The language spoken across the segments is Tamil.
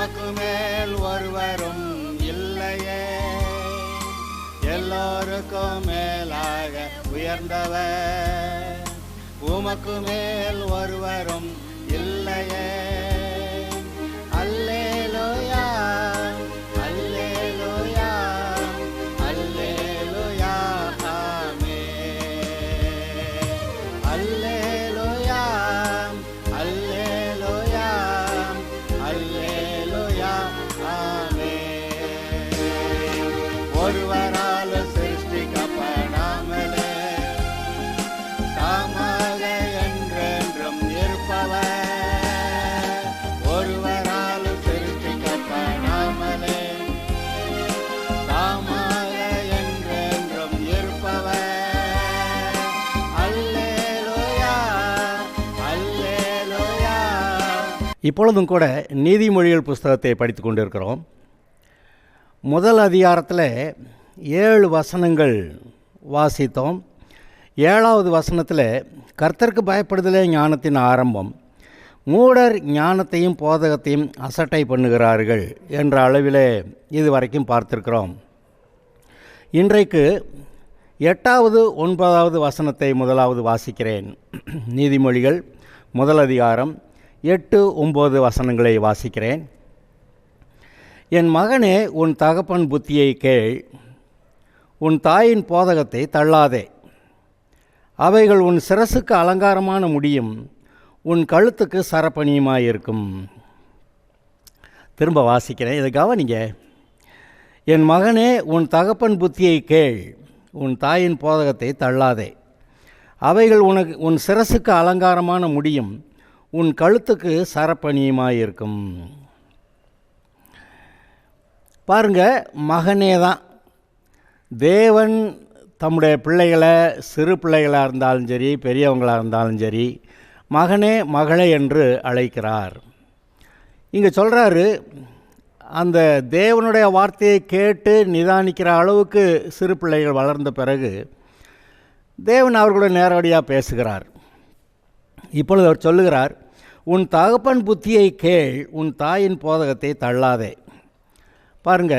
உமக்கு மேல் ஒருவரும் இல்லையே, எல்லோருக்கும் மேலாக உயர்ந்தவர். உமக்கு மேல் ஒருவரும் இல்லையே. அல்லேலூயா, அல்லேலூயா, அல்லேலூயா, ஆமென். அல்லேலூயா, அல்லேலூயா, அல்லேலூயா, ஆமென். ஒருவரால் சிருஷ்டிக்கப்படாமலே தாமாக என்றென்றும் இருப்பவர். ஒருவரால் சிருஷ்டிக்கப்படாமலே தாமாக என்றென்றும் இருப்பவர். அல்லேலூயா, அல்லேலூயா. இப்பொழுதும் கூட நீதிமொழிகள் புஸ்தகத்தை படித்து கொண்டிருக்கிறோம். முதல் அதிகாரத்தில் 7 வசனங்கள் வாசித்தோம். 7வது வசனத்தில் கர்த்தருக்கு பயப்படுதலே ஞானத்தின் ஆரம்பம், மூடர் ஞானத்தையும் போதகத்தையும் அசட்டை பண்ணுகிறார்கள் என்ற அளவிலே இதுவரைக்கும் பார்த்திருக்கிறோம். இன்றைக்கு 8வது 9வது வசனத்தை முதலாவது வாசிக்கிறேன். நீதிமொழிகள் முதல் அதிகாரம் 8, 9 வசனங்களை வாசிக்கிறேன். என் மகனே, உன் தகப்பன் புத்தியை கேள், உன் தாயின் போதகத்தை தள்ளாதே. அவைகள் உன் சிரசுக்கு அலங்காரமான முடியும், உன் கழுத்துக்கு சரப்பணியுமாயிருக்கும். திரும்ப வாசிக்கிறேன், இதை கவனிங்க. என் மகனே, உன் தகப்பன் புத்தியை கேள், உன் தாயின் போதகத்தை தள்ளாதே. அவைகள் உன் சிரசுக்கு அலங்காரமான முடியும், உன் கழுத்துக்கு சரப்பணியுமாயிருக்கும். பாருங்க, மகனே தான் தேவன் தம்முடைய பிள்ளைகளை, சிறு பிள்ளைகளாக இருந்தாலும் சரி, பெரியவங்களாக இருந்தாலும் சரி, மகனே மகளே என்று அழைக்கிறார். இங்கே சொல்கிறாரு, அந்த தேவனுடைய வார்த்தையை கேட்டு நிதானிக்கிற அளவுக்கு சிறு பிள்ளைகள் வளர்ந்த பிறகு தேவன் அவர்களுடைய நேரடியாக பேசுகிறார். இப்பொழுது அவர் சொல்லுகிறார், உன் தகப்பன் புத்தியை கேள், உன் தாயின் போதகத்தை தள்ளாதே. பாருங்க,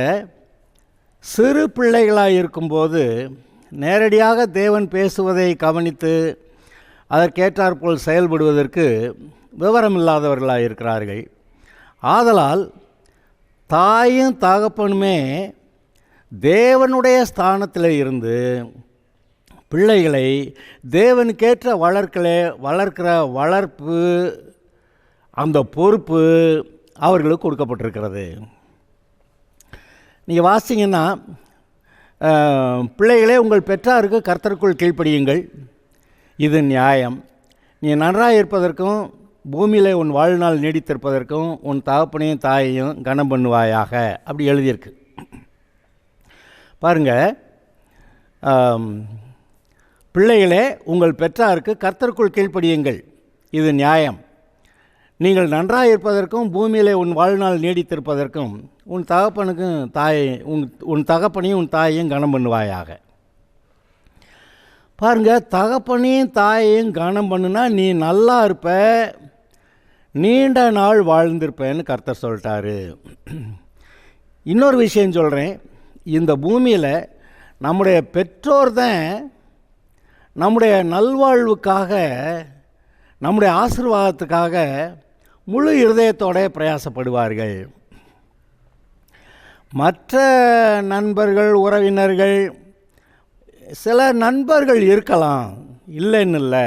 சிறு பிள்ளைகளாக இருக்கும்போது நேரடியாக தேவன் பேசுவதை கவனித்து அதற்கேற்றாற்போல் செயல்படுவதற்கு விவரம் இல்லாதவர்களாக இருக்கிறார்கள். ஆதலால் தாயும் தகப்பனுமே தேவனுடைய ஸ்தானத்தில் இருந்து பிள்ளைகளை தேவனுக்கேற்ற வளர்க்கிற வளர்ப்பு, அந்த பொறுப்பு அவர்களுக்கு கொடுக்கப்பட்டிருக்கிறது. நீங்கள் வாசிங்கன்னா, பிள்ளைகளே உங்கள் பெற்றாருக்கு கர்த்தருக்குள் கீழ்ப்படியுங்கள், இது நியாயம். நீ நன்றாக இருப்பதற்கும் பூமியில் உன் வாழ்நாள் நீடித்திருப்பதற்கும் உன் தகப்பனையும் தாயையும் கனம் பண்ணுவாயாக, அப்படி எழுதியிருக்கு. பாருங்கள், பிள்ளைகளே உங்கள் பெற்றாருக்கு கர்த்தருக்குள் கீழ்ப்படியுங்கள், இது நியாயம். நீங்கள் நன்றாக இருப்பதற்கும் பூமியில் உன் வாழ்நாள் நீடித்திருப்பதற்கும் உன் தகப்பனுக்கும் உன் தகப்பனையும் உன் தாயையும் கனம் பண்ணுவாயாக. பாருங்கள், தகப்பனையும் தாயையும் கனம் பண்ணுனா நீ நல்லா இருப்ப, நீண்ட நாள் வாழ்ந்திருப்பேன்னு கர்த்தர் சொல்லிட்டாரு. இன்னொரு விஷயம் சொல்கிறேன், இந்த பூமியில் நம்முடைய பெற்றோர் தான் நம்முடைய நல்வாழ்வுக்காக, நம்முடைய ஆசீர்வாதத்துக்காக முழு இருதயத்தோடு பிரயாசப்படுவார்கள். மற்ற நண்பர்கள், உறவினர்கள், சில நண்பர்கள் இருக்கலாம், இல்லைன்னு இல்லை,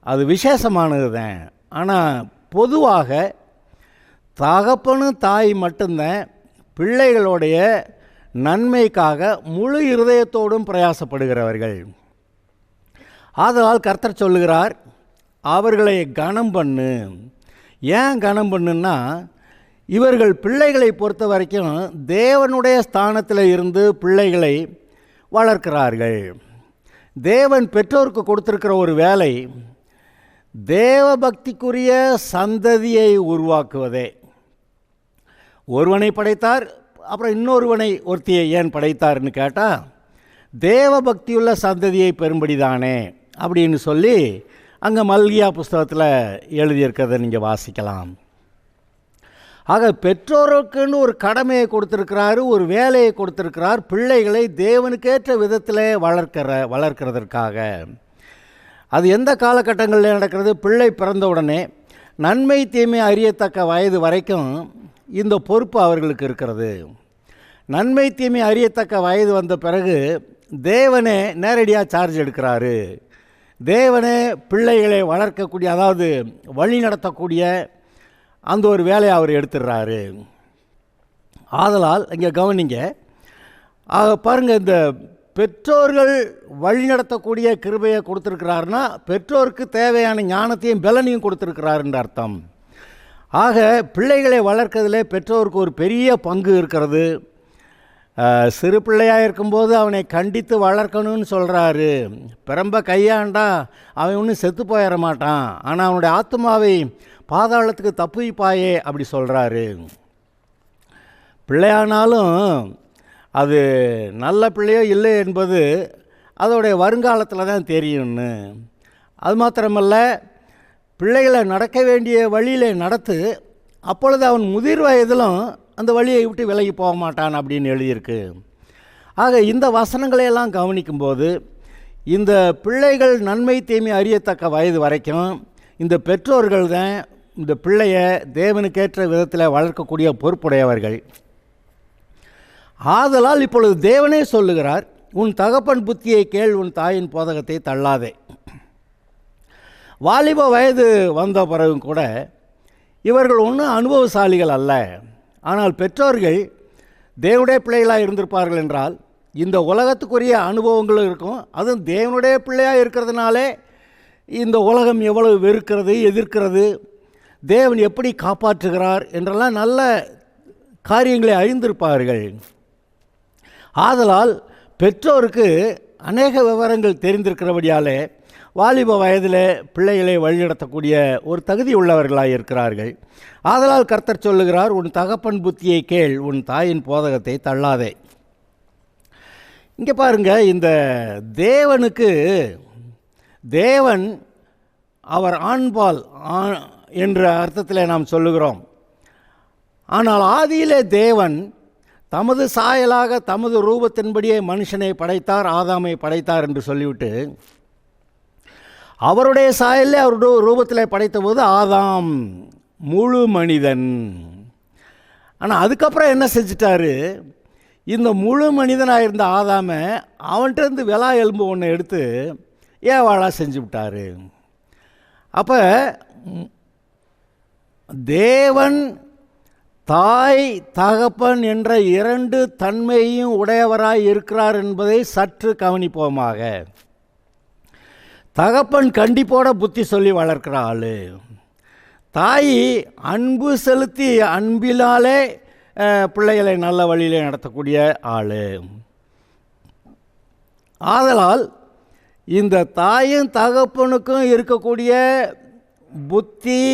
அது விசேஷமானது தான். ஆனால் பொதுவாக தகப்பனும் தாய் மட்டும்தான் பிள்ளைகளுடைய நன்மைக்காக முழு இருதயத்தோடும் பிரயாசப்படுகிறவர்கள். ஆதலால் கர்த்தர் சொல்லுகிறார், அவர்களை கனம் பண்ணு. ஏன் கனம் பண்ணுன்னா, இவர்கள் பிள்ளைகளை பொறுத்த வரைக்கும் தேவனுடைய ஸ்தானத்தில் இருந்து பிள்ளைகளை வளர்க்கிறார்கள். தேவன் பெற்றோருக்கு கொடுத்திருக்கிற ஒரு வேலை தேவ பக்திக்குரிய சந்ததியை உருவாக்குவதே. ஒருவனை படைத்தார், அப்புறம் ஒருத்தியை ஏன் படைத்தார்னு கேட்டால் தேவ பக்தியுள்ள சந்ததியை பெரும்படி தானே அப்படின்னு சொல்லி அங்கே மல்கியா புஸ்தகத்தில் எழுதியிருக்கிறத நீங்கள் வாசிக்கலாம். ஆக பெற்றோருக்குன்னு ஒரு கடமையை கொடுத்துருக்கிறாரு, ஒரு வேலையை கொடுத்துருக்கிறார், பிள்ளைகளை தேவனுக்கேற்ற விதத்தில் வளர்க்கிறதற்காக. அது எந்த காலகட்டங்களில் நடக்கிறது? பிள்ளை பிறந்த உடனே நன்மை தீமை அறியத்தக்க வயது வரைக்கும் இந்த பொறுப்பு அவர்களுக்கு இருக்கிறது. நன்மை தீமை அறியத்தக்க வயது வந்த பிறகு தேவனே நேரடியாக சார்ஜ் எடுக்கிறாரு. தேவனே பிள்ளைகளை வளர்க்கக்கூடிய, அதாவது வழி நடத்தக்கூடிய அந்த ஒரு வேலையை அவர் எடுத்துடுறாரு. ஆதலால் இங்கே கவனிங்க, பாருங்கள், இந்த பெற்றோர்கள் வழி நடத்தக்கூடிய கிருபையை கொடுத்துருக்கிறாருன்னா பெற்றோருக்கு தேவையான ஞானத்தையும் பலனையும் கொடுத்துருக்கிறாருன்ற அர்த்தம். ஆக பிள்ளைகளை வளர்க்கறதில் பெற்றோருக்கு ஒரு பெரிய பங்கு இருக்கிறது. சிறு பிள்ளையாக இருக்கும்போது அவனை கண்டித்து வளர்க்கணும்னு சொல்கிறாரு. பிரம்ப கையாண்டா அவன் ஒன்றும் செத்து போயிட மாட்டான், ஆனால் அவனுடைய ஆத்மாவை பாதாளத்துக்கு தப்புவிப்பாயே அப்படி சொல்கிறாரு. பிள்ளையானாலும் அது நல்ல பிள்ளையோ இல்லை என்பது அதோடைய வருங்காலத்தில் தான் தெரியும்னு. அது மாத்திரமல்ல, பிள்ளைகளை நடக்க வேண்டிய வழியில் நடத்து, அப்பொழுது அவன் முதிர் வயதிலும் அந்த வழியை விட்டு விலகி போக மாட்டான் அப்படின்னு எழுதியிருக்கு. ஆக இந்த வசனங்களையெல்லாம் கவனிக்கும்போது இந்த பிள்ளைகள் நன்மை தீமை அறியத்தக்க வயது வரைக்கும் இந்த பெற்றோர்கள் தான் இந்த பிள்ளையை தேவனுக்கேற்ற விதத்தில் வளர்க்கக்கூடிய பொறுப்புடையவர்கள். ஆதலால் இப்பொழுது தேவனே சொல்லுகிறார், உன் தகப்பன் புத்தியை கேள், உன் தாயின் போதகத்தை தள்ளாதே. வாலிப வயது வந்த பிறகும் கூட இவர்கள் ஒன்றும் அனுபவசாலிகள் அல்ல. ஆனால் பெற்றோர்கள் தேவனுடைய பிள்ளைகளாக இருந்திருப்பார்கள் என்றால் இந்த உலகத்துக்குரிய அனுபவங்களும் இருக்கும். அதுவும் தேவனுடைய பிள்ளையாக இருக்கிறதுனாலே இந்த உலகம் எவ்வளவு வெறுக்கிறது, எதிர்க்கிறது, தேவன் எப்படி காப்பாற்றுகிறார் என்றெல்லாம் நல்ல காரியங்களை அறிந்திருப்பார்கள். ஆதலால் பெற்றோருக்கு அநேக விவரங்கள் தெரிந்திருக்கிறபடியாலே வாலிப வயதில் பிள்ளைகளை வழிநடத்தக்கூடிய ஒரு தகுதி உள்ளவர்களாக இருக்கிறார்கள். ஆதலால் கர்த்தர் சொல்லுகிறார், உன் தகப்பன் புத்தியை கேள், உன் தாயின் போதகத்தை தள்ளாதே. இங்கே பாருங்கள், இந்த தேவனுக்கு தேவன் அவர் ஆண்பால் என்ற அர்த்தத்தில் நாம் சொல்லுகிறோம். ஆனால் ஆதியிலே தேவன் தமது சாயலாக தமது ரூபத்தின்படியே மனுஷனை படைத்தார், ஆதாமை படைத்தார் என்று சொல்லிவிட்டு அவருடைய சாயலே அவருடைய ரூபத்தில் படைத்த போது ஆதாம் முழு மனிதன். ஆனால் அதுக்கப்புறம் என்ன செஞ்சிட்டாரு, இந்த முழு மனிதனாக இருந்த ஆதாமை அவன்கிட்டருந்து விலா எலும்பு ஒன்று எடுத்து ஏவாளாக செஞ்சு விட்டார். அப்போ தேவன் தாய் தகப்பன் என்ற இரண்டு தன்மையையும் உடையவராய் இருக்கிறார் என்பதை சற்று கவனிப்போமாக. தகப்பன் கண்டிப்போட புத்தி சொல்லி வளர்க்கிற ஆள், தாய் அன்பு செலுத்தி அன்பிலாலே பிள்ளைகளை நல்ல வழியிலே நடத்தக்கூடிய ஆள். ஆதலால் இந்த தாயும் தகப்பனுக்கும் இருக்கக்கூடிய புத்தி,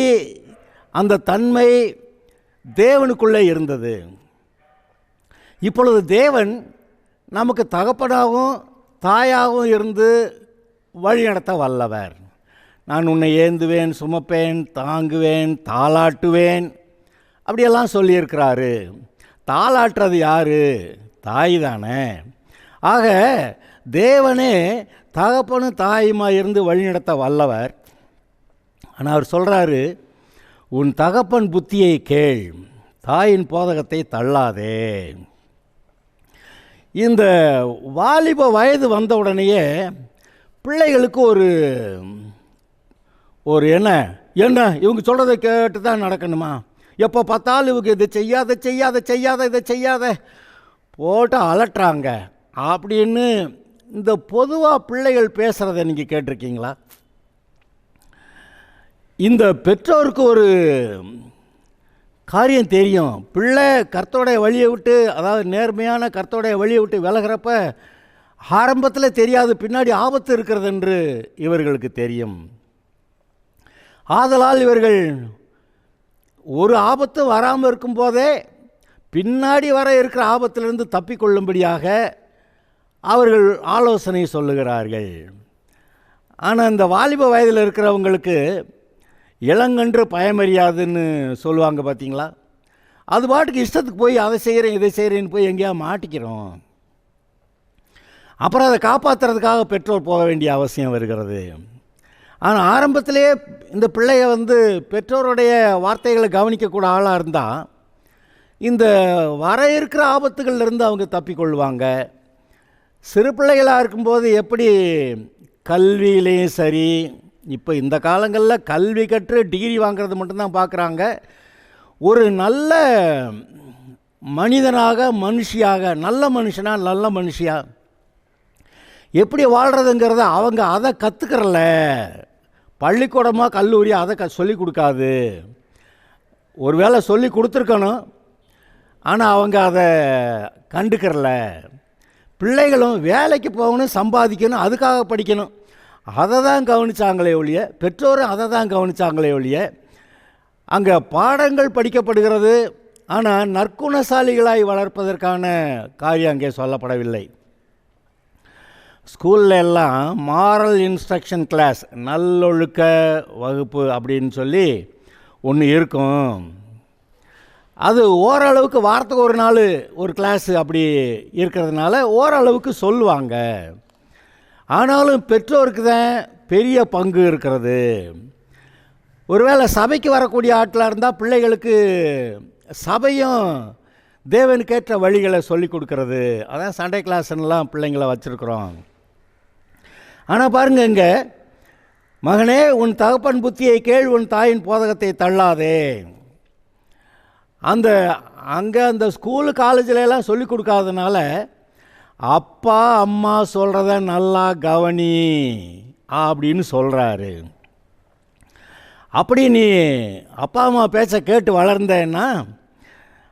அந்த தன்மை தேவனுக்குள்ளே இருந்தது. இப்பொழுது தேவன் நமக்கு தகப்பனாகவும் தாயாகவும் இருந்து வழி நடத்த வல்லவர். நான் உன்னை ஏந்துவேன், சுமப்பேன், தாங்குவேன், தாளாட்டுவேன் அப்படியெல்லாம் சொல்லியிருக்கிறாரு. தாளாட்டுறது யார்? தாய் தானே. ஆக தேவனே தகப்பனும் தாயுமா இருந்து வழிநடத்த வல்லவர். ஆனால் அவர் சொல்கிறாரு, உன் தகப்பன் புத்தியை கேள், தாயின் போதகத்தை தள்ளாதே. இந்த வாலிப வயது வந்த உடனேயே பிள்ளைகளுக்கு ஒரு என்ன இவங்க சொல்கிறத கேட்டு தான் நடக்கணுமா? எப்போ பார்த்தாலும் இவங்க இதை இதை செய்யாத போட்டு அலட்டுறாங்க அப்படின்னு இந்த பொதுவாக பிள்ளைகள் பேசுகிறத நீங்கள் கேட்டிருக்கீங்களா? இந்த பெற்றோருக்கு ஒரு காரியம் தெரியும், பிள்ளை கர்த்தருடைய வழியை விட்டு, அதாவது நேர்மையான கர்த்தருடைய வழியை விட்டு விலகிறப்ப ஆரம்பத்தில் தெரியாது, பின்னாடி ஆபத்து இருக்கிறது என்று இவர்களுக்கு தெரியும். ஆதலால் இவர்கள் ஒரு ஆபத்து வராமல் இருக்கும்போதே பின்னாடி வர இருக்கிற ஆபத்திலிருந்து தப்பிக்கொள்ளும்படியாக அவர்கள் ஆலோசனை சொல்லுகிறார்கள். ஆனால் இந்த வாலிப வயதில் இருக்கிறவங்களுக்கு இளங்கன்று பயமறியாதுன்னு சொல்லுவாங்க பார்த்தீங்களா? அது பாட்டுக்கு இஷ்டத்துக்கு போய் அதை செய்கிறேன் இதை செய்கிறேன்னு போய் எங்கேயா மாட்டிக்கிறோம். அப்புறம் அதை காப்பாற்றுறதுக்காக பெற்றோர் போக வேண்டிய அவசியம் வருகிறது. ஆனால் ஆரம்பத்திலே இந்த பிள்ளைய பெற்றோருடைய வார்த்தைகளை கவனிக்கக்கூட ஆளாக இருந்தால் இந்த வர இருக்கிற ஆபத்துகள்லேருந்து அவங்க தப்பிக்கொள்வாங்க. சிறு பிள்ளைகளாக இருக்கும்போது எப்படி கல்வியிலையும் சரி, இப்போ இந்த காலங்களில் கல்வி கற்று டிகிரி வாங்கிறது மட்டும்தான் பார்க்குறாங்க. ஒரு நல்ல மனிதனாக மனுஷியாக நல்ல மனுஷனாக நல்ல மனுஷியாக எப்படி வாழ்கிறதுங்கிறத அவங்க அதை கற்றுக்கிறல. பள்ளிக்கூடமாக கல்லூரி அதை சொல்லிக் கொடுக்காது. ஒரு வேளை சொல்லி கொடுத்துருக்கணும், ஆனால் அவங்க அதை கண்டுக்கிறல. பிள்ளைகளும் வேலைக்கு போகணும், சம்பாதிக்கணும், அதுக்காக படிக்கணும், அதை தான் கவனித்தாங்களே ஒழிய, பெற்றோரும் அதை தான் கவனித்தாங்களே ஒழிய, அங்கே பாடங்கள் படிக்கப்படுகிறது, ஆனால் நற்குணசாலிகளாய் வளர்ப்பதற்கான காரியம் அங்கே சொல்லப்படவில்லை. ஸ்கூலில் எல்லாம் மாரல் இன்ஸ்ட்ரக்ஷன் கிளாஸ், நல்லொழுக்க வகுப்பு அப்படின்னு சொல்லி ஒன்று இருக்கும். அது ஓரளவுக்கு வாரத்துக்கு ஒரு நாள் ஒரு கிளாஸு அப்படி இருக்கிறதுனால ஓரளவுக்கு சொல்லுவாங்க. ஆனாலும் பெற்றோருக்கு தான் பெரிய பங்கு இருக்கிறது. ஒருவேளை சபைக்கு வரக்கூடிய ஆட்களாக இருந்தால் பிள்ளைகளுக்கு சபையும் தேவனுக்கேற்ற வழிகளை சொல்லி கொடுக்கறது. அதான் சண்டே கிளாஸ்லாம் பிள்ளைங்களை வச்சுருக்குறோம். ஆனால் பாருங்கள், இங்கே மகனே உன் தகப்பன் புத்தியை கேள், உன் தாயின் போதகத்தை தள்ளாதே. அங்கே அந்த ஸ்கூலு காலேஜிலலாம் சொல்லி கொடுக்காதனால அப்பா அம்மா சொல்கிறத நல்லா கவனி அப்படின்னு சொல்கிறாரு. அப்படி நீ அப்பா அம்மா பேச்ச கேட்டு வளர்ந்தேன்னா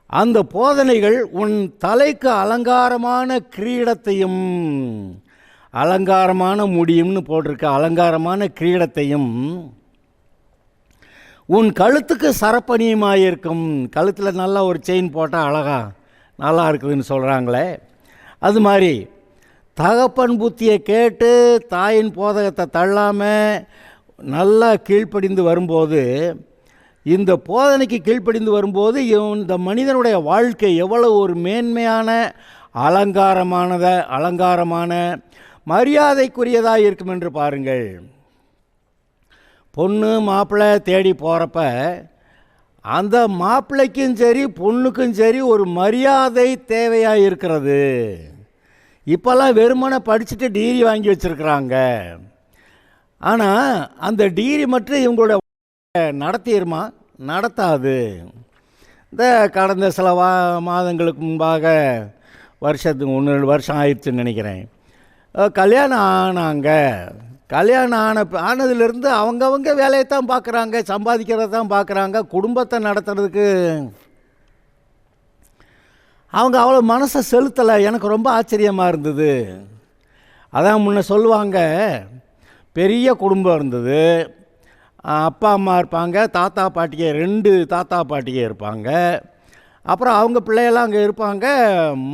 அந்த போதனைகள் உன் தலைக்கு அலங்காரமான கிரீடத்தையும், அலங்காரமான முடியும்னு போட்டிருக்க, அலங்காரமான கிரீடத்தையும் உன் கழுத்துக்கு சரப்பணியுமாயிருக்கும். கழுத்தில் நல்லா ஒரு செயின் போட்டால் அழகா நல்லா இருக்குதுன்னு சொல்கிறாங்களே, அது மாதிரி தகப்பன் புத்தியை கேட்டு தாயின் போதகத்தை தள்ளாமல் நல்லா கீழ்ப்படிந்து வரும்போது, இந்த போதனைக்கு கீழ்ப்படிந்து வரும்போது இந்த மனிதனுடைய வாழ்க்கை எவ்வளவு ஒரு மேன்மையான அலங்காரமான மரியாதைக்குரியதாக இருக்கும் என்று பாருங்கள். பொண்ணு மாப்பிள்ளை தேடி போகிறப்ப அந்த மாப்பிள்ளைக்கும் சரி பொண்ணுக்கும் சரி ஒரு மரியாதை தேவையாக இருக்கிறது. இப்போல்லாம் வெறுமனை படிச்சுட்டு டிகிரி வாங்கி வச்சுருக்குறாங்க. ஆனால் அந்த டிகிரி மட்டும் இவங்களோட நடத்திடுமா? நடத்தாது. இந்த கடந்த சில மாதங்களுக்கு முன்பாக, வருஷத்துக்கு 1-2 வருஷம் ஆயிடுச்சுன்னு நினைக்கிறேன், கல்யாணம் ஆனாங்க. கல்யாணம் ஆனதுலேருந்து அவங்கவங்க வேலையை தான் பார்க்குறாங்க, சம்பாதிக்கிறத தான் பார்க்குறாங்க. குடும்பத்தை நடத்துறதுக்கு அவங்க அவ்வளோ மனசை செலுத்தலை. எனக்கு ரொம்ப ஆச்சரியமாக இருந்தது. அதான் முன்ன சொல்லுவாங்க, பெரிய குடும்பம் இருந்தது, அப்பா அம்மா இருப்பாங்க, தாத்தா பாட்டிகை 2 தாத்தா பாட்டிகை இருப்பாங்க, அப்புறம் அவங்க பிள்ளையெல்லாம் அங்கே இருப்பாங்க.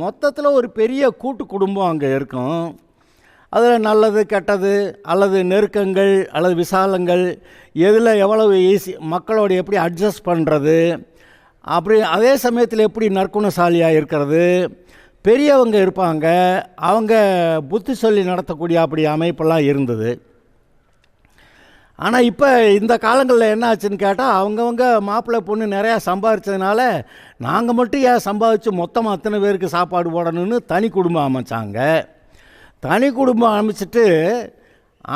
மொத்தத்தில் ஒரு பெரிய கூட்டு குடும்பம் அங்கே இருக்கும். அதில் நல்லது கெட்டது அல்லது நெருக்கங்கள் அல்லது விசாலங்கள், எதில் எவ்வளவு ஈஸி மக்களோடு எப்படி அட்ஜஸ்ட் பண்ணுறது, அப்படி அதே சமயத்தில் எப்படி நற்குணசாலியாக இருக்கிறது, பெரியவங்க இருப்பாங்க, அவங்க புத்தி சொல்லி நடத்தக்கூடிய அப்படி அமைப்பெல்லாம் இருந்தது. ஆனால் இப்போ இந்த காலங்களில் என்ன ஆச்சுன்னு கேட்டால், அவங்கவங்க மாப்பிள்ளை பொண்ணு நிறையா சம்பாதிச்சதுனால நாங்கள் மட்டும் ஏன் சம்பாதிச்சு மொத்தமாக அத்தனை பேருக்கு சாப்பாடு போடணும்னு தனி குடும்பம் அமைச்சாங்க. தனி குடும்பம் அமைச்சிட்டு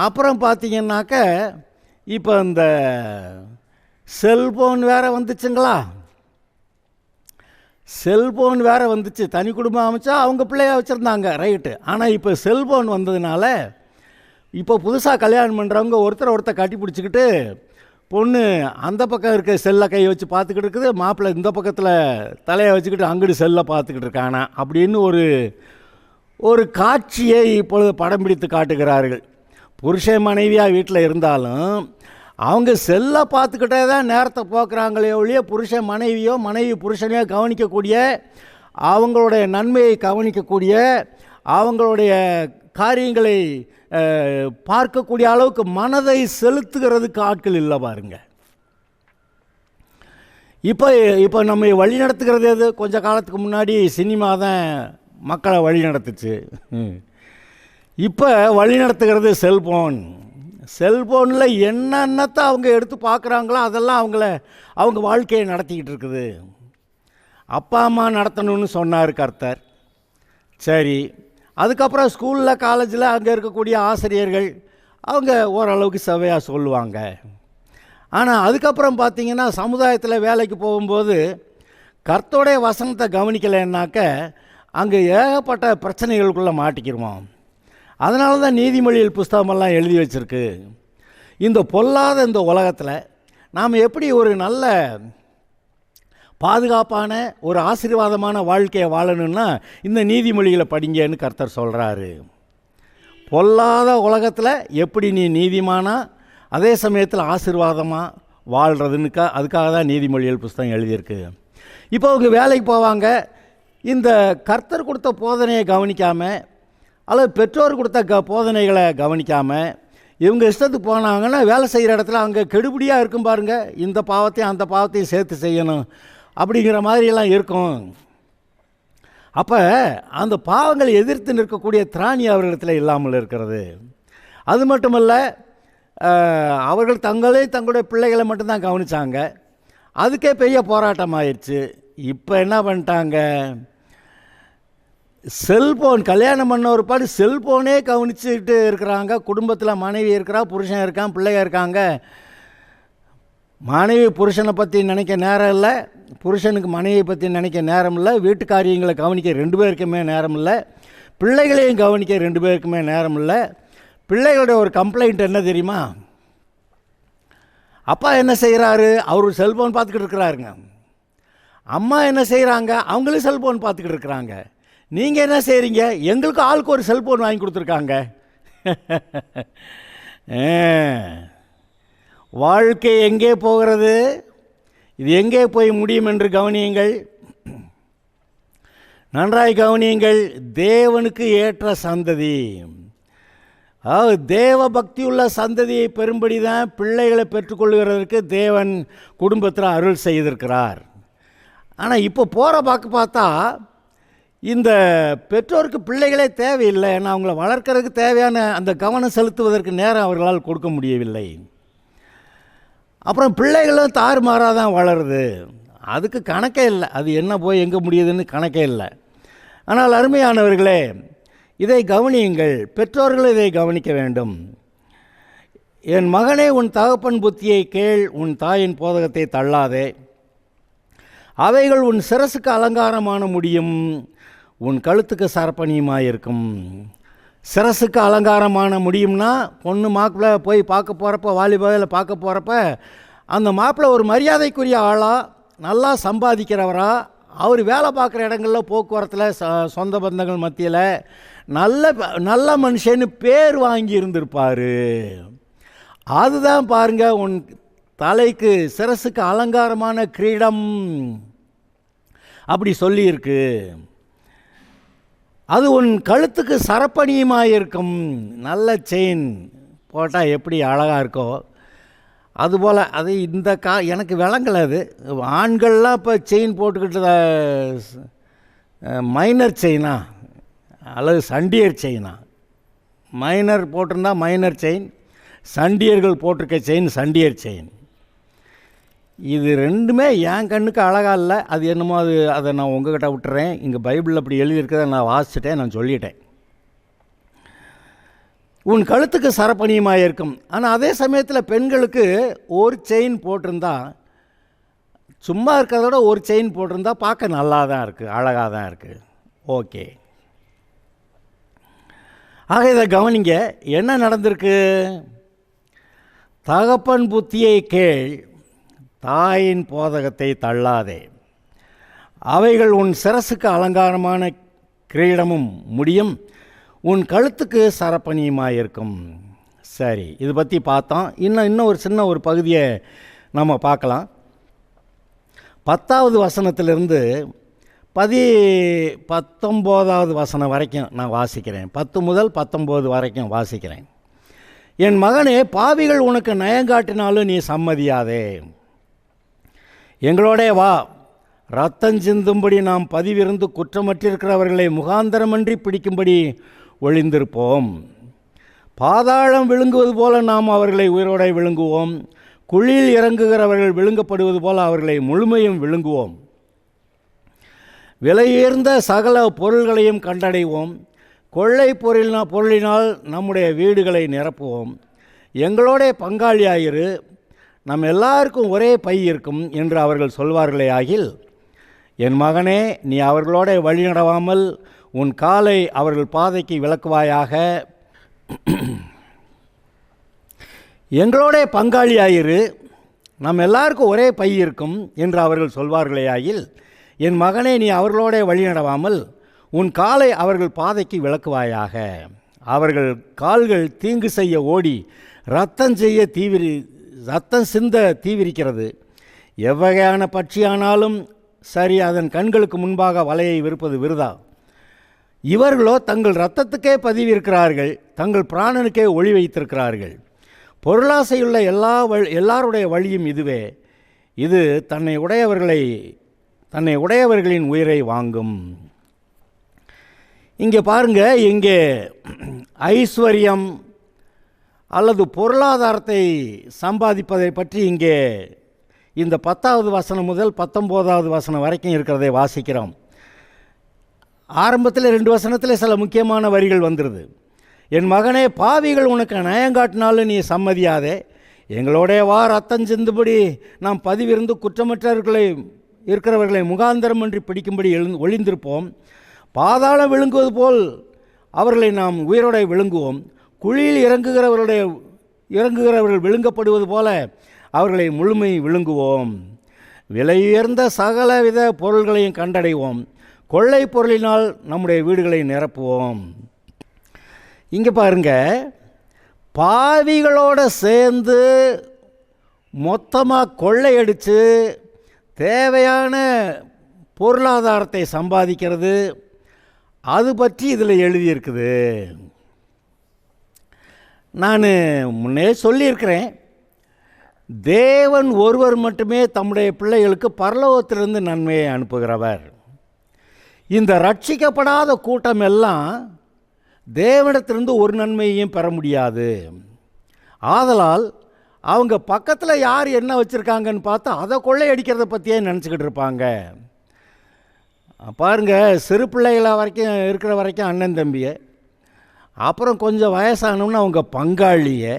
அப்புறம் பார்த்திங்கன்னாக்க இப்போ இந்த செல்ஃபோன் வேறு வந்துச்சுங்களா, செல்ஃபோன் வேறு வந்துச்சு. தனி குடும்பம் அமைச்சா அவங்க பிள்ளைய வச்சுருந்தாங்க, ரைட்டு. ஆனால் இப்போ செல்ஃபோன் வந்ததுனால இப்போ புதுசாக கல்யாணம் பண்ணுறவங்க ஒருத்தர் கட்டி பிடிச்சிக்கிட்டு, பொண்ணு அந்த பக்கம் இருக்க செல்லை கை வச்சு பார்த்துக்கிட்டு இருக்குது, மாப்பிள்ளை இந்த பக்கத்தில் தலையை வச்சுக்கிட்டு அங்கிட்டு செல்லை பார்த்துக்கிட்டு இருக்கானா அப்படின்னு ஒரு காட்சியை இப்பொழுது படம் பிடித்து காட்டுகிறார்கள். புருஷன் மனைவியாக வீட்டில் இருந்தாலும் அவங்க செல்லை பார்த்துக்கிட்டே தான் நேரத்தை போக்குறாங்களே ஒழிய, புருஷன் மனைவியோ மனைவி புருஷனையோ கவனிக்கக்கூடிய, அவங்களுடைய நன்மையை கவனிக்கக்கூடிய, அவங்களுடைய காரியங்களை பார்க்கக்கூடிய அளவுக்கு மனதை செலுத்துகிறதுக்கு ஆட்கள் இல்லை பாருங்க. இப்போ இப்போ நம்ம வழி நடத்துகிறது எது? கொஞ்ச காலத்துக்கு முன்னாடி சினிமா தான் மக்களை வழி நடத்துச்சு. இப்போ வழி நடத்துகிறது செல்ஃபோன். செல்ஃபோனில் என்னென்னத்தை அவங்க எடுத்து பார்க்குறாங்களோ அதெல்லாம் அவங்க வாழ்க்கையை நடத்திக்கிட்டு இருக்குது. அப்பா அம்மா நடத்தணும்னு சொன்னார் கர்த்தர். சரி, அதுக்கப்புறம் ஸ்கூலில் காலேஜில் அங்கே இருக்கக்கூடிய ஆசிரியர்கள் அவங்க ஓரளவுக்கு செவ்வையாக சொல்லுவாங்க. ஆனால் அதுக்கப்புறம் பார்த்திங்கன்னா சமுதாயத்தில் வேலைக்கு போகும்போது கர்த்தருடைய வசனத்தை கவனிக்கலைன்னாக்க அங்கே ஏகப்பட்ட பிரச்சனைகளுக்குள்ளே மாட்டிக்கிடுவோம். அதனால தான் நீதிமொழிகள் புஸ்தகமெல்லாம் எழுதி வச்சுருக்கு. இந்த பொல்லாத இந்த உலகத்தில் நாம் எப்படி ஒரு நல்ல பாதுகாப்பான ஒரு ஆசீர்வாதமான வாழ்க்கையை வாழணும்னா இந்த நீதிமொழிகளை படிங்கன்னு கர்த்தர் சொல்கிறாரு. பொல்லாத உலகத்தில் எப்படி நீ நீதிமானா அதே சமயத்தில் ஆசீர்வாதமாக வாழ்கிறதுன்னு அதுக்காக தான் நீதிமொழிகள் புஸ்தகம் எழுதியிருக்கு. இப்போ அவங்க வேலைக்கு போவாங்க, இந்த கர்த்தர் கொடுத்த போதனையை கவனிக்காமல் அல்லது பெற்றோர் கொடுத்த போதனைகளை கவனிக்காமல் இவங்க இஷ்டத்துக்கு போனாங்கன்னா வேலை செய்கிற இடத்துல அங்கே கெடுபடியாக இருக்கும் பாருங்கள். இந்த பாவத்தையும் அந்த பாவத்தையும் சேர்த்து செய்யணும் அப்படிங்கிற மாதிரியெல்லாம் இருக்கும். அப்போ அந்த பாவங்களை எதிர்த்து நிற்கக்கூடிய திராணி அவர்களிடத்தில் இல்லாமல் இருக்கிறது. அது மட்டுமல்ல, அவர்கள் தங்களுடைய பிள்ளைகளை மட்டும்தான் கவனித்தாங்க. அதுக்கே பெரிய போராட்டம் ஆயிடுச்சு. இப்போ என்ன பண்ணிட்டாங்க, செல்ஃபோன் கல்யாணம் பண்ண ஒரு பாடு செல்ஃபோனே கவனிச்சுக்கிட்டு இருக்கிறாங்க. குடும்பத்தில் மனைவி இருக்கிறா, புருஷன் இருக்கான், பிள்ளைங்க இருக்காங்க. மனைவி புருஷனை பற்றி நினைக்க நேரம் இல்லை, புருஷனுக்கு மனைவியை பற்றி நினைக்க நேரம் இல்லை, வீட்டு காரியங்களை கவனிக்க 2 பேருக்குமே நேரம் இல்லை, பிள்ளைகளையும் கவனிக்க 2 பேருக்குமே நேரம் இல்லை. பிள்ளைகளுடைய ஒரு கம்ப்ளைண்ட் என்ன தெரியுமா? அப்பா என்ன செய்கிறாரு? அவர் செல்ஃபோன் பார்த்துக்கிட்டு இருக்கிறாருங்க. அம்மா என்ன செய்கிறாங்க? அவங்களும் செல்ஃபோன் பார்த்துக்கிட்டு இருக்கிறாங்க. நீங்கள் என்ன செய்கிறீங்க? எங்களுக்கு ஆளுக்கு ஒரு செல்ஃபோன் வாங்கி கொடுத்துருக்காங்க. வாழ்க்கை எங்கே போகிறது? இது எங்கே போய் முடியும் என்று கவனியுங்கள், நன்றாய் கவனியுங்கள். தேவனுக்கு ஏற்ற சந்ததி, அதாவது தேவ பக்தியுள்ள சந்ததியை பெரும்படி தான் பிள்ளைகளை பெற்றுக்கொள்கிறதற்கு தேவன் குடும்பத்தில் அருள் செய்திருக்கிறார். ஆனால் இப்போ போகிற பார்த்தா இந்த பெற்றோருக்கு பிள்ளைகளே தேவையில்லை. ஏன்னா அவங்கள வளர்க்கறதுக்கு தேவையான அந்த கவனம் செலுத்துவதற்கு நேரம் அவர்களால் கொடுக்க முடியவில்லை. அப்புறம் பிள்ளைகளும் தாறுமாறாக தான் வளருது. அதுக்கு கணக்கே இல்லை, அது என்ன போய் எங்கே முடியுதுன்னு கணக்கே இல்லை. ஆனால் அருமையானவர்களே, இதை கவனியுங்கள், பெற்றோர்கள் இதை கவனிக்க வேண்டும். என் மகனே, உன் தகப்பன் புத்தியை கேள், உன் தாயின் போதகத்தை தள்ளாதே. அவைகள் உன் சிரசுக்கு அலங்காரமான முடியும், உன் கழுத்துக்கு சரப்பணியுமாயிருக்கும். சிரசுக்கு அலங்காரமான முடியும்னா பொண்ணு மாப்பிள்ளை போய் பார்க்க போகிறப்ப, வாலிபாவில் பார்க்க போகிறப்ப அந்த மாப்பிள்ளை ஒரு மரியாதைக்குரிய ஆளாக, நல்லா சம்பாதிக்கிறவரா, அவர் வேலை பார்க்குற இடங்களில் போக்குவரத்தில் சொந்த பந்தங்கள் மத்தியில் நல்ல மனுஷன்னு பேர் வாங்கி இருந்திருப்பார். அதுதான் பாருங்கள் உன் தலைக்கு சிரசுக்கு அலங்காரமான கிரீடம் அப்படி சொல்லியிருக்கு. அது உன் கழுத்துக்கு சரப்பணியுமாக இருக்கும். நல்ல செயின் போட்டால் எப்படி அழகாக இருக்கோ அதுபோல் அது இந்த எனக்கு விளங்கலை. அது ஆண்கள்லாம் இப்போ செயின் போட்டுக்கிட்டு மைனர் செயினா அல்லது சண்டியர் செயினா? மைனர் போட்டிருந்தா மைனர் செயின், சண்டியர்கள் போட்டிருக்க செயின் சண்டியர் செயின். இது ரெண்டுமே என் கண்ணுக்கு அழகாக இல்லை. அது என்னமோ அதை நான் உங்ககிட்ட விட்டுறேன். இங்கே பைபிளில் அப்படி எழுதியிருக்கிறத நான் வாசிச்சிட்டேன், நான் சொல்லிட்டேன். உன் கழுத்துக்கு சரப்பணியுமாக இருக்கும். ஆனால் அதே சமயத்தில் பெண்களுக்கு ஒரு செயின் போட்டிருந்தா, சும்மா இருக்கிறத விட ஒரு செயின் போட்டிருந்தா பார்க்க நல்லா தான் இருக்குது, அழகாக தான் இருக்குது. ஓகே, ஆக இதை கவனிங்க. என்ன நடந்திருக்கு? தகப்பன் புத்தியை கேள், தாயின் போதகத்தை தள்ளாதே. அவைகள் உன் சிரசுக்கு அலங்காரமான கிரீடமும் முடியும், உன் கழுத்துக்கு சரப்பணியுமாயிருக்கும். சரி, இது பற்றி பார்த்தோம். இன்னும் ஒரு சின்ன ஒரு பகுதியை நம்ம பார்க்கலாம். 10வது வசனத்திலிருந்து 19வது வசனம் வரைக்கும் நான் வாசிக்கிறேன். 10 முதல் 19 வரைக்கும் வாசிக்கிறேன். என் மகனே, பாவிகள் உனக்கு நயங்காட்டினாலும் நீ சம்மதியாதே. எங்களோடே வா, இரத்தம் சிந்தும்படி நாம் பதிவிருந்து குற்றமற்றிருக்கிறவர்களை முகாந்தரமன்றி பிடிக்கும்படி ஒளிந்திருப்போம். பாதாளம் விழுங்குவது போல நாம் அவர்களை உயிரோடை விழுங்குவோம். குழியில் இறங்குகிறவர்கள் விழுங்கப்படுவது போல அவர்களை முழுமையும் விழுங்குவோம். விலையுயர்ந்த சகல பொருள்களையும் கண்டடைவோம். கொள்ளை பொருளினால் நம்முடைய வீடுகளை நிரப்புவோம். எங்களோட பங்காளியாயிரு, நம் எல்லாருக்கும் ஒரே பை இருக்கும் என்று அவர்கள் சொல்வார்களே ஆகில், என் மகனே, நீ அவர்களோட வழி நடவாமல் உன் காலை அவர்கள் பாதைக்கு விலக்குவாயாக. எங்களோட பங்காளியாயிரு, நம் எல்லாருக்கும் ஒரே பை இருக்கும் என்று அவர்கள் சொல்வார்களே ஆகில், என் மகனே, நீ அவர்களோட வழி நடவாமல் உன் காலை அவர்கள் பாதைக்கு விலக்குவாயாக. அவர்கள் கால்கள் தீங்கு செய்ய ஓடி இரத்தம் சிந்த தீவிரிக்கிறது. எவ்வகையான பட்சியானாலும் சரி, அதன் கண்களுக்கு முன்பாக வலையை விருப்பது விருதா. இவர்களோ தங்கள் இரத்தத்துக்கே பதிவிருக்கிறார்கள், தங்கள் பிராணனுக்கே ஒளி வைத்திருக்கிறார்கள். பொருளாசையுள்ள எல்லாருடைய வழியும் இதுவே. இது தன்னை உடையவர்களின் உயிரை வாங்கும். இங்கே பாருங்க, இங்கே ஐஸ்வர்யம் அல்லது பொருளாதாரத்தை சம்பாதிப்பதை பற்றி இங்கே இந்த 10வது வசனம் முதல் 19வது வசனம் வரைக்கும் இருக்கிறதை வாசிக்கிறோம். ஆரம்பத்தில் 2 வசனத்தில் சில முக்கியமான வரிகள் வந்துடுது. என் மகனே, பாவிகள் உனக்கு நயங்காட்டினாலும் நீ சம்மதியாதே. எங்களோடைய வா, ரத்தம் சிந்துபடி நாம் பதிவிருந்து இருக்கிறவர்களை முகாந்தரமின்றி பிடிக்கும்படி ஒளிந்திருப்போம். பாதாளம் விழுங்குவது போல் அவர்களை நாம் உயிரோடை விழுங்குவோம். குழியில் இறங்குகிறவர்கள் விழுங்கப்படுவது போல அவர்களை முழுமை விழுங்குவோம். விலையுயர்ந்த சகலவித பொருள்களையும் கண்டடைவோம். கொள்ளை பொருளினால் நம்முடைய வீடுகளை நிரப்புவோம். இங்கே பாருங்க, பாவிகளோடு சேர்ந்து மொத்தமாக கொள்ளையடித்து தேவையான பொருளாதாரத்தை சம்பாதிக்கிறது, அது பற்றி இதில் எழுதியிருக்குது. நான் முன்னே சொல்லியிருக்கிறேன், தேவன் ஒருவர் மட்டுமே தம்முடைய பிள்ளைகளுக்கு பரலோகத்திலிருந்து நன்மையை அனுப்புகிறவர். இந்த ரட்சிக்கப்படாத கூட்டம் எல்லாம் தேவனிடத்திலிருந்து ஒரு நன்மையையும் பெற முடியாது. ஆதலால் அவங்க பக்கத்தில் யார் என்ன வச்சுருக்காங்கன்னு பார்த்தா அதை கொள்ளையடிக்கிறத பற்றியே நினச்சிக்கிட்டு இருப்பாங்க. பாருங்கள், சிறு பிள்ளைகளை இருக்கிற வரைக்கும் அண்ணன் தம்பியை, அப்புறம் கொஞ்சம் வயசானோம்னா அவங்க பங்காளியை,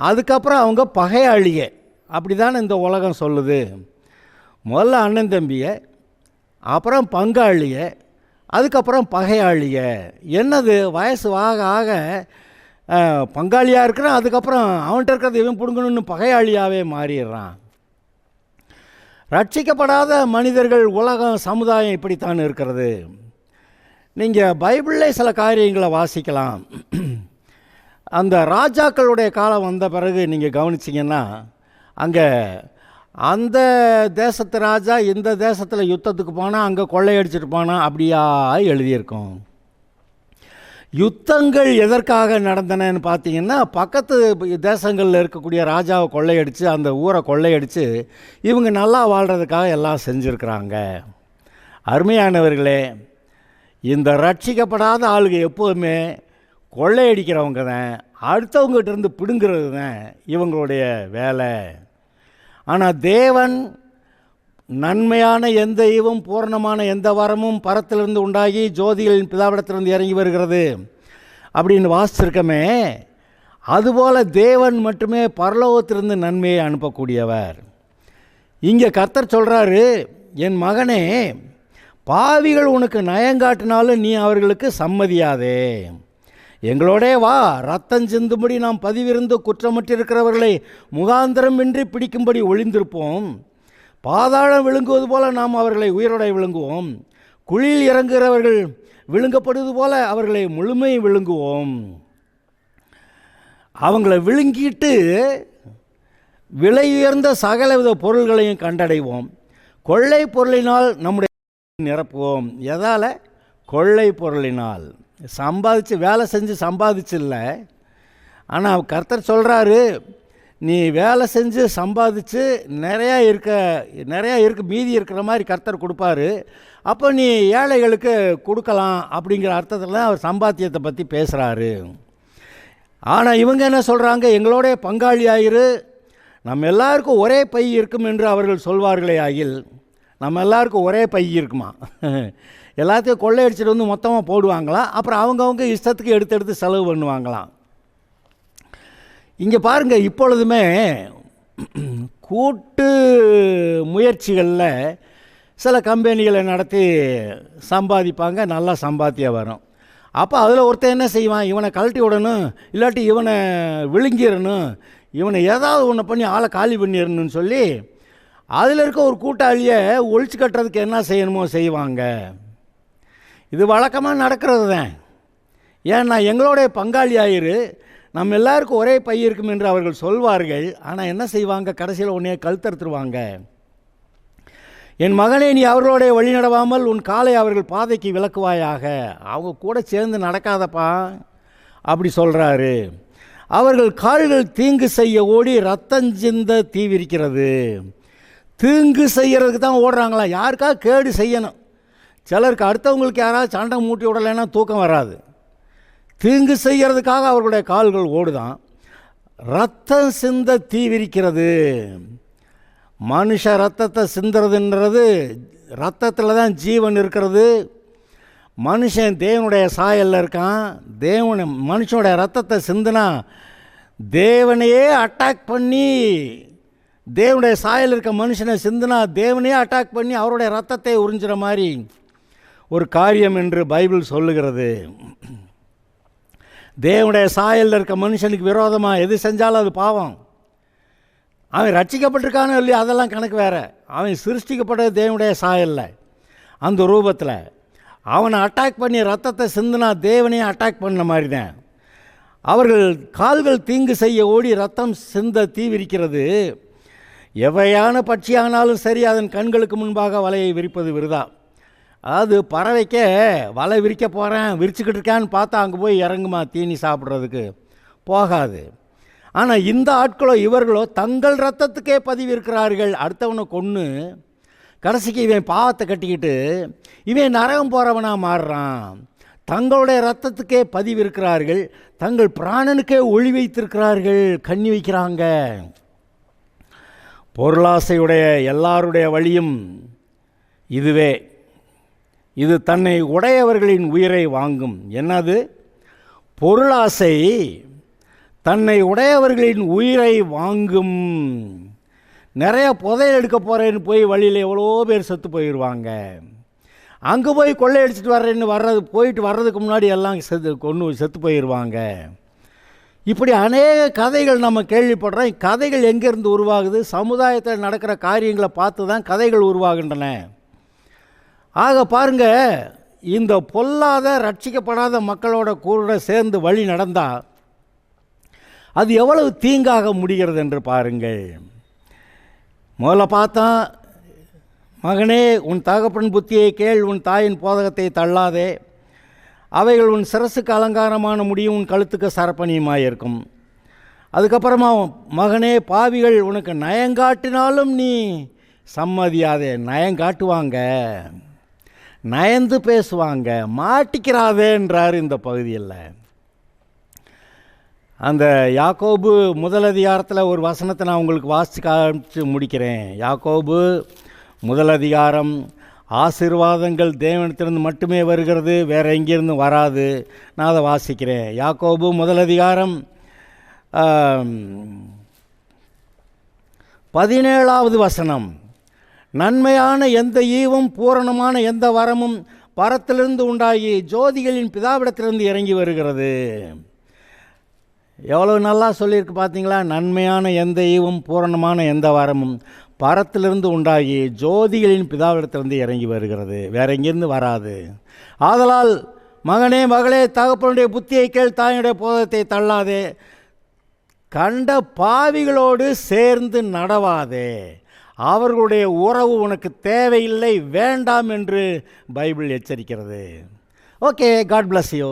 அதுக்கப்புறம் அவங்க பகையாளியை. அப்படி தானே இந்த உலகம் சொல்லுது. முதல்ல அண்ணன் தம்பியை, அப்புறம் பங்காளியை, அதுக்கப்புறம் பகையாளியை. என்னது, வயசு ஆக ஆக பங்காளியாக இருக்கிறான், அதுக்கப்புறம் அவன்கிட்ட இருக்கிறத இவன் பிடுங்கணுன்னு பகையாளியாகவே மாறிடுறான். ரட்சிக்கப்படாத மனிதர்கள், உலகம், சமுதாயம் இப்படித்தான் இருக்கிறது. நீங்கள் பைபிளில் சில காரியங்களை வாசிக்கலாம். அந்த ராஜாக்களுடைய காலம் வந்த பிறகு நீங்கள் கவனிச்சிங்கன்னா, அங்கே அந்த தேசத்து ராஜா இந்த தேசத்தில் யுத்தத்துக்கு போனால் அங்கே கொள்ளையடிச்சிட்டு போனால் அப்படியா எழுதியிருக்கோம். யுத்தங்கள் எதற்காக நடந்தனன்னு பார்த்தீங்கன்னா, பக்கத்து தேசங்களில் இருக்கக்கூடிய ராஜாவை கொள்ளையடித்து, அந்த ஊரை கொள்ளையடித்து இவங்க நல்லா வாழ்கிறதுக்காக எல்லாம் செஞ்சுருக்கிறாங்க. அருமையானவர்களே, இந்த ரட்சிக்கப்படாத ஆளுங்க எப்போதுமே கொள்ளையடிக்கிறவங்க தான், அடுத்தவங்ககிட்ட இருந்து பிடுங்கிறது தான் இவங்களுடைய வேலை. ஆனால் தேவன் நன்மையான எந்த ஈவும் பூரணமான எந்த வரமும் பரத்திலிருந்து உண்டாகி ஜோதிகளின் பிதாவிடத்திலிருந்து இறங்கி வருகிறது அப்படின்னு வாசிச்சிருக்கமே, அதுபோல் தேவன் மட்டுமே பரலோகத்திலிருந்து நன்மையை அனுப்பக்கூடியவர். இங்கே கர்த்தர் சொல்கிறாரு, என் மகனே, பாவிகள் உனக்கு நயங்காட்டினாலும் நீ அவர்களுக்கு சம்மதியாதே. எங்களோடே வா, ரத்தம் சிந்தும்படி நாம் பதிவிருந்து குற்றமற்றிருக்கிறவர்களை முகாந்திரமின்றி பிடிக்கும்படி ஒளிந்திருப்போம். பாதாளம் விழுங்குவது போல நாம் அவர்களை உயிரோடை விழுங்குவோம். குழியில் இறங்குகிறவர்கள் விழுங்கப்படுவது போல அவர்களை முழுமை விழுங்குவோம். அவங்களை விழுங்கிட்டு விலையுயர்ந்த சகலவித பொருள்களையும் கண்டடைவோம். கொள்ளை பொருளினால் நம்முடைய நிரப்புவோம். எதால்? கொள்ளை பொருளினால். வேலை செஞ்சு சம்பாதிச்சு இல்லை. ஆனால் கர்த்தர் சொல்கிறாரு, நீ வேலை செஞ்சு சம்பாதிச்சு நிறையா இருக்க மீதி இருக்கிற மாதிரி கர்த்தர் கொடுப்பாரு. அப்போ நீ ஏழைகளுக்கு கொடுக்கலாம் அப்படிங்கிற அர்த்தத்தில் தான் அவர் சம்பாத்தியத்தை பற்றி பேசுகிறாரு. ஆனால் இவங்க என்ன சொல்கிறாங்க, எங்களோடைய பங்காளி ஆயிரு, நம்ம எல்லாருக்கும் ஒரே பை இருக்கும் என்று அவர்கள் சொல்வார்களே ஆகில். நம்ம எல்லாருக்கும் ஒரே பை இருக்குமா? எல்லாத்தையும் கொள்ளையடிச்சிட்டு வந்து மொத்தமாக போடுவாங்களாம். அப்புறம் அவங்கவுங்க இஷ்டத்துக்கு எடுத்து செலவு பண்ணுவாங்களாம். இங்கே பாருங்கள், இப்பொழுதுமே கூட்டு முயற்சிகளில் சில கம்பெனிகளை நடத்தி சம்பாதிப்பாங்க, நல்லா சம்பாத்தியம் வரும். அப்போ அதில் ஒருத்தன் என்ன செய்வான், இவனை கழட்டி விடணும், இல்லாட்டி இவனை விழுங்கிடணும், இவனை ஏதாவது ஒன்று பண்ணி ஆளை காலி பண்ணிடணும்னு சொல்லி அதில் இருக்க ஒரு கூட்டாளியை ஒழிச்சு கட்டுறதுக்கு என்ன செய்யணுமோ செய்வாங்க. இது வழக்கமாக நடக்கிறது தான். ஏன்னா எங்களுடைய பங்காளி ஆயிரு, நம்ம எல்லாருக்கும் ஒரே பை இருக்கும் என்று அவர்கள் சொல்வார்கள். ஆனால் என்ன செய்வாங்க, கடைசியில் உன்னைய கழுத்தறுத்துருவாங்க. என் மகனே, நீ அவர்களுடைய வழி நடவாமல் உன் காலை அவர்கள் பாதைக்கு விலக்குவாயாக. அவங்க கூட சேர்ந்து நடக்காதப்பா அப்படி சொல்கிறாரு. அவர்கள் கால்கள் தீங்கு செய்ய ஓடி ரத்தஞ்சிந்த தீவிரிக்கிறது. தீங்கு செய்கிறதுக்கு தான் ஓடுறாங்களா, யாருக்காக கேடு செய்யணும். சிலருக்கு அடுத்தவங்களுக்கு யாராவது சண்டை மூட்டி விடலைன்னா தூக்கம் வராது. தீங்கு செய்கிறதுக்காக அவர்களுடைய கால்கள் ஓடுதான். ரத்தம் சிந்த தீவிரிக்கிறது. மனுஷ ரத்தத்தை சிந்துறதுன்றது, ரத்தத்தில் தான் ஜீவன் இருக்கிறது. மனுஷன் தேவனுடைய சாயலில் இருக்கான். மனுஷனுடைய ரத்தத்தை சிந்துனா தேவனையே அட்டாக் பண்ணி, தேவனுடைய சாயல் இருக்க மனுஷனை சிந்துனா தேவனையே அட்டாக் பண்ணி அவருடைய ரத்தத்தை உறிஞ்சிற மாதிரி ஒரு காரியம் என்று பைபிள் சொல்லுகிறது. தேவனுடைய சாயலில் இருக்க மனுஷனுக்கு விரோதமாக எது செஞ்சாலும் அது பாவம். அவன் ரட்சிக்கப்பட்டிருக்கானோ இல்லையா அதெல்லாம் கணக்கு வேறு. அவன் சிருஷ்டிக்கப்பட்ட தேவனுடைய சாயலில் அந்த ரூபத்தில் அவனை அட்டாக் பண்ணி ரத்தத்தை சிந்துனா தேவனையே அட்டாக் பண்ண மாதிரி தான். அவர்கள் கால்கள் தீங்கு செய்ய ஓடி ரத்தம் சிந்த தீவிரிக்கிறது. எவையான பட்சியானாலும் சரி அதன் கண்களுக்கு முன்பாக வலையை விரிப்பது விருதா. அது பறவைக்க வலை விரிக்க போகிறேன், விரிச்சுக்கிட்டு இருக்கான்னு பார்த்தா அங்கே போய் இறங்குமா தீனி சாப்பிட்றதுக்கு? போகாது. ஆனால் இந்த ஆட்களோ இவர்களோ தங்கள் ரத்தத்துக்கே பதிவிருக்கிறார்கள். அடுத்தவனை கொன்று கடைசிக்கு இவன் பாவத்தை கட்டிக்கிட்டு இவன் நரகம் போகிறவனாக மாறுறான். தங்களுடைய ரத்தத்துக்கே பதிவிருக்கிறார்கள், தங்கள் பிராணனுக்கே ஒளி வைத்திருக்கிறார்கள், கண்ணி வைக்கிறாங்க. பொருளாசையுடைய எல்லாருடைய வழியும் இதுவே. இது தன்னை உடையவர்களின் உயிரை வாங்கும். என்னது? பொருளாசை தன்னை உடையவர்களின் உயிரை வாங்கும். நிறைய புதையல் எடுக்க போகிறேன்னு போய் வழியில் எவ்வளோ பேர் செத்து போயிடுவாங்க. அங்கே போய் கொள்ளையடிச்சிட்டு வர்றேன்னு போயிட்டு வர்றதுக்கு முன்னாடி எல்லாம் செத்து போயிடுவாங்க. இப்படி அநேக கதைகள் நம்ம கேள்விப்படுறோம். கதைகள் எங்கேருந்து உருவாகுது? சமுதாயத்தில் நடக்கிற காரியங்களை பார்த்து தான் கதைகள் உருவாகின்றன. ஆக பாருங்கள், இந்த பொல்லாத ரட்சிக்கப்படாத மக்களோட கூட சேர்ந்து வழி நடந்தால் அது எவ்வளவு தீங்காக முடிகிறது என்று பாருங்கள். முதல்ல பார்த்தா, மகனே உன் தகப்பன் புத்தியை கேள், உன் தாயின் போதகத்தை தள்ளாதே, அவைகள் உன் சிரசுக்கு அலங்காரமான முடியும், உன் கழுத்துக்கு சரப்பணியுமாக இருக்கும். அதுக்கப்புறமா, மகனே பாவிகள் உனக்கு நயங்காட்டினாலும் நீ சம்மதியாதே. நயங்காட்டுவாங்க, நயந்து பேசுவாங்க, மாட்டிக்கிறாதேன்றார் இந்த பகுதியில். அந்த யாக்கோபு முதல் அதிகாரத்தில் ஒரு வசனத்தை நான் உங்களுக்கு வாசித்து காமிச்சு முடிக்கிறேன். யாக்கோபு முதல் அதிகாரம், ஆசீர்வாதங்கள் தேவனிடத்திலிருந்து மட்டுமே வருகிறது, வேறு எங்கேருந்து வராது. நான் அதை வாசிக்கிறேன். யாக்கோபு முதல் அதிகாரம் 17வது வசனம். நன்மையான எந்த ஈவும் பூரணமான எந்த வரமும் பரத்திலிருந்து உண்டாகி ஜோதிகளின் பிதாவிடத்திலிருந்து இறங்கி வருகிறது. எவ்வளவு நல்லா சொல்லியிருக்கு பார்த்தீங்களா? நன்மையான எந்த ஈவும் பூரணமான எந்த வரமும் பரத்திலிருந்து உண்டாகி ஜோதிகளின் பிதாவிடத்திலிருந்து இறங்கி வருகிறது, வேற எங்கேருந்து வராது. ஆதலால் மகனே மகளே, தகப்பனுடைய புத்தியை கேள், தாயுடைய போதத்தை தள்ளாதே, கண்ட பாவிகளோடு சேர்ந்து நடவாதே, அவர்களுடைய உறவு உனக்கு தேவையில்லை, வேண்டாம் என்று பைபிள் எச்சரிக்கிறது. Okay, God bless you.